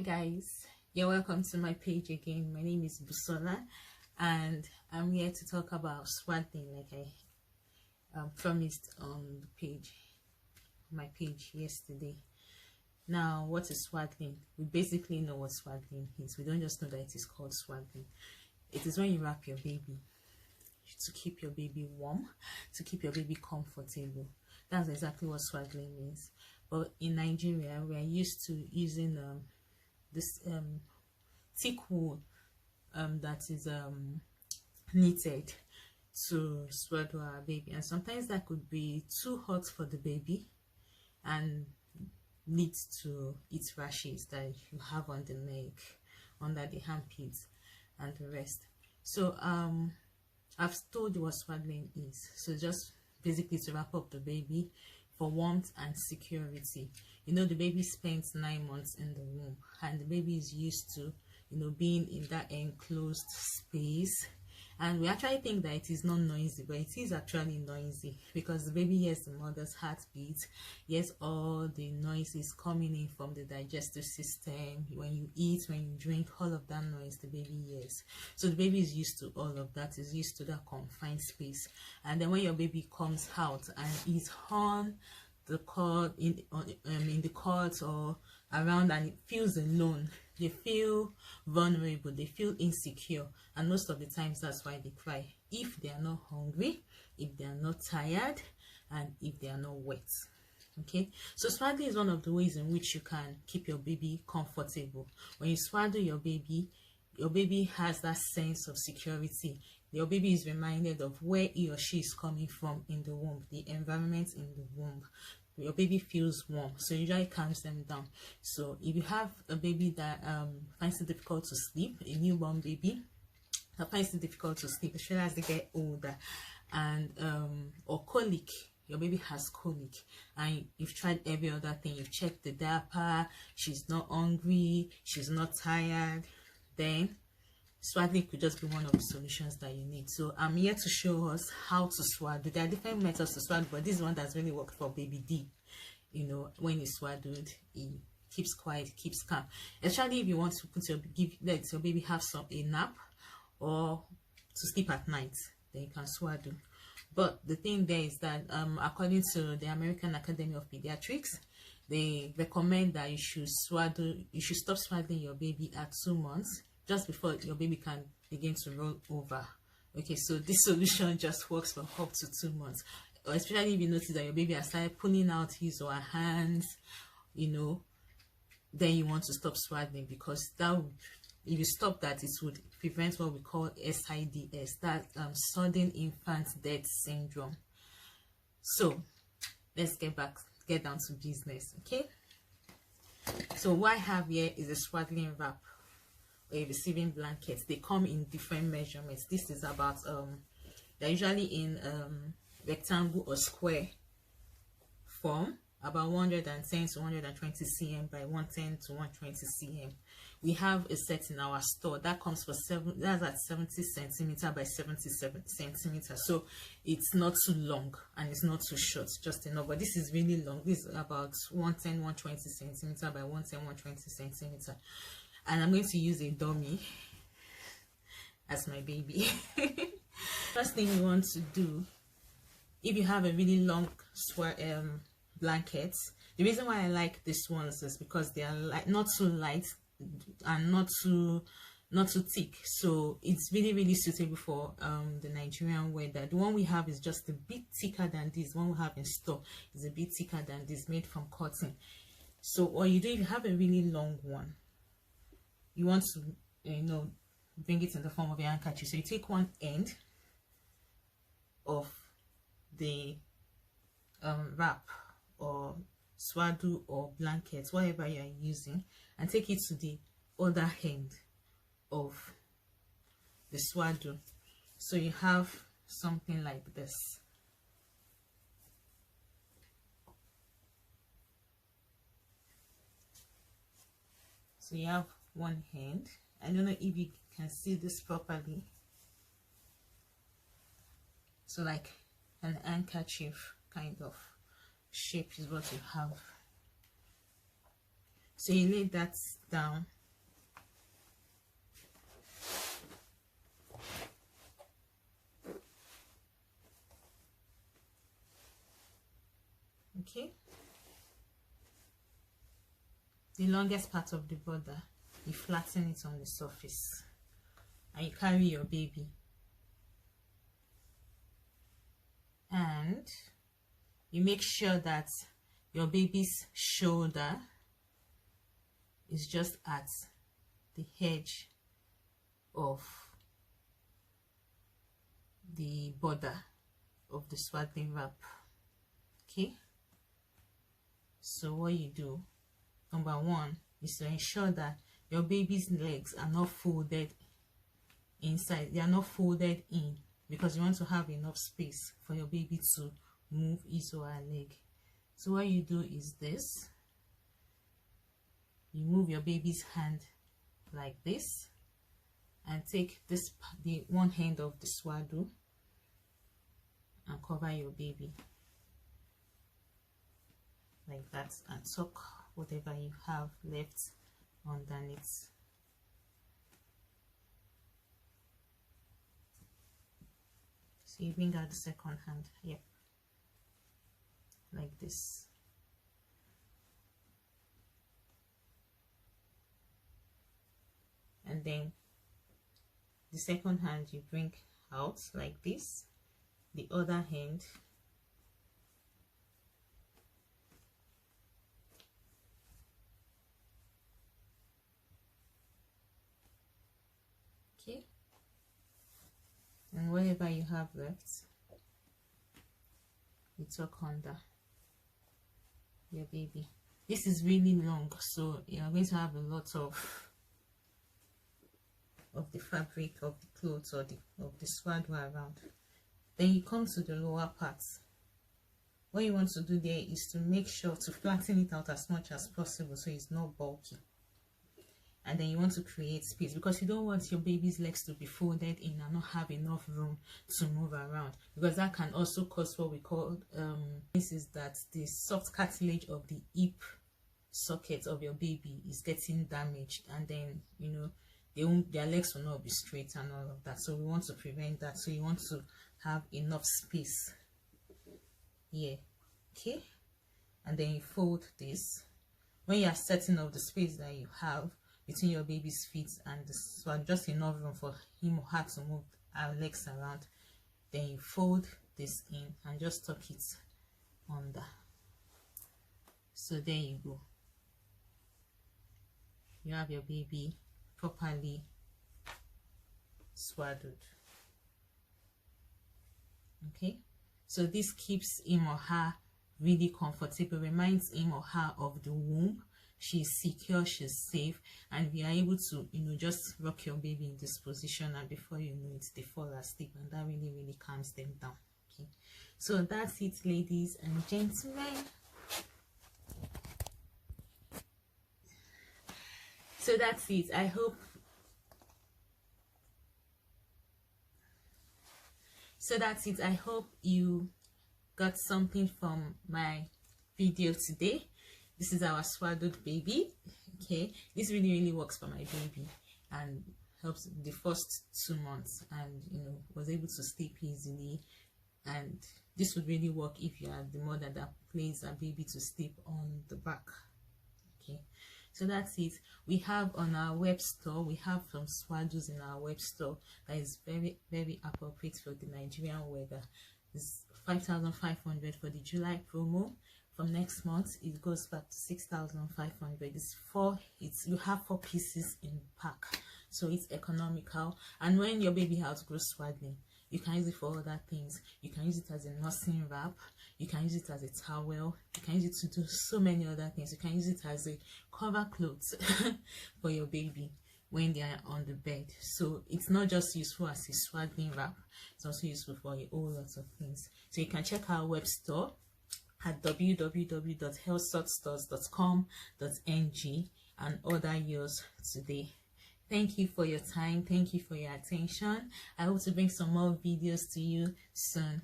guys, you're welcome to my page again. My name is Busola and I'm here to talk about swaddling like I promised on my page yesterday. Now, what is swaddling? We basically know what swaddling is. We don't just know that it is called swaddling. It is when you wrap your baby to keep your baby warm, to keep your baby comfortable. That's exactly what swaddling means. But in Nigeria, we are used to using this thick wool that is knitted to swaddle our baby, and sometimes that could be too hot for the baby and leads to its rashes that you have on the neck, under the armpits and the rest. So I've told you what swaddling is. So just basically to wrap up the baby for warmth and security. You know, the baby spends 9 months in the womb and the baby is used to, you know, being in that enclosed space. And we actually think that it is not noisy, but it is actually noisy because the baby hears the mother's heartbeat, hears all the noises coming in from the digestive system. When you eat, when you drink, all of that noise the baby hears. So the baby is used to all of that, is used to that confined space. And then when your baby comes out and is on the cord, in the court or around, and it feels alone, they feel vulnerable, they feel insecure, and most of the times that's why they cry. If they are not hungry, if they are not tired, and if they are not wet. Okay, so swaddling is one of the ways in which you can keep your baby comfortable. When you swaddle your baby has that sense of security. Your baby is reminded of where he or she is coming from in the womb, the environment in the womb. Your baby feels warm, so usually calms them down. So if you have a baby that finds it difficult to sleep, a newborn baby that finds it difficult to sleep, especially as they get older, and or colic, your baby has colic and you've tried every other thing, you've checked the diaper, she's not hungry, she's not tired, then swaddling could just be one of the solutions that you need. So I'm here to show us how to swaddle. There are different methods to swaddle, but this is one that's really worked for baby D. You know, when he's swaddled, he keeps quiet, keeps calm. Especially if you want to let your baby have a nap or to sleep at night, then you can swaddle. But the thing there is that according to the American Academy of Pediatrics, they recommend that you should stop swaddling your baby at 2 months, just before your baby can begin to roll over. Okay, so this solution just works for up to 2 months, especially if you notice that your baby has started pulling out his or her hands, you know, then you want to stop swaddling, because that would, if you stop that, it would prevent what we call SIDS, that sudden infant death syndrome. So let's get down to business. Okay, so what I have here is a swaddling wrap, a receiving blanket. They come in different measurements. This is about they're usually in rectangle or square form, about 110 to 120 cm by 110 to 120 cm. We have a set in our store that comes for that's at 70 centimeter by 77 centimeter, so it's not too long and it's not too short, just enough. But this is really long. This is about 110 120 centimeter by 110 120 centimeter. And I'm going to use a dummy as my baby. First thing you want to do, if you have a really long blanket, the reason why I like this ones is because they are not too light and not too thick, so it's really suitable for the Nigerian weather. The one we have is just a bit thicker than this. The one we have in store is a bit thicker than this, made from cotton. So what you do, if you have a really long one, you want to, you know, bring it in the form of a handkerchief. So you take one end of the wrap or swaddle or blanket, whatever you are using, and take it to the other end of the swaddle. So you have something like this. So you have one hand. I don't know if you can see this properly. So like an handkerchief kind of shape is what you have. So you lay that down Okay, the longest part of the border, you flatten it on the surface and you carry your baby, and you make sure that your baby's shoulder is just at the edge of the border of the swaddling wrap. Okay, so what you do, number one, is to ensure that your baby's legs are not folded inside, they are not folded in, because you want to have enough space for your baby to move his or her leg. So what you do is this: you move your baby's hand like this and take this, the one end of the swaddle, and cover your baby like that, and tuck whatever you have left underneath. So you bring out the second hand, yep, like this. And then the second hand you bring out like this, the other hand okay, and whatever you have left, you tuck under your baby. This is really long, so you're going to have a lot of the fabric of the clothes or the swaddle around. Then you come to the lower part. What you want to do there is to make sure to flatten it out as much as possible so it's not bulky. And then you want to create space, because you don't want your baby's legs to be folded in and not have enough room to move around, because that can also cause what we call this is that the soft cartilage of the hip socket of your baby is getting damaged, and then you know their legs will not be straight and all of that. So we want to prevent that. So you want to have enough space here, okay? And then you fold this. When you are setting up the space that you have between your baby's feet and the swaddle, just enough room for him or her to move our legs around, then you fold this in and just tuck it under. So there you go, you have your baby properly swaddled. Okay, so this keeps him or her really comfortable, reminds him or her of the womb. She's secure, she's safe, and we are able to, you know, just rock your baby in this position, and before you know it, they fall asleep, and that really calms them down. Okay, so that's it, ladies and gentlemen. So that's it. I hope you got something from my video today. This is our swaddled baby. Okay, this really works for my baby and helps the first 2 months, and you know, was able to sleep easily. And this would really work if you are the mother that places a baby to sleep on the back. Okay, so that's it. We have on our web store, we have some swaddles in our web store that is very appropriate for the Nigerian weather. It's 5,500 for the July promo. From next month it goes back to 6,500. You have 4 pieces in pack, so it's economical. And when your baby outgrows swaddling, you can use it for other things. You can use it as a nursing wrap, you can use it as a towel, you can use it to do so many other things. You can use it as a cover clothes for your baby when they are on the bed. So it's not just useful as a swaddling wrap, it's also useful for a whole lot of things. So you can check our web store at www.healthsortstores.com.ng and order yours today. Thank you for your time, thank you for your attention. I hope to bring some more videos to you soon.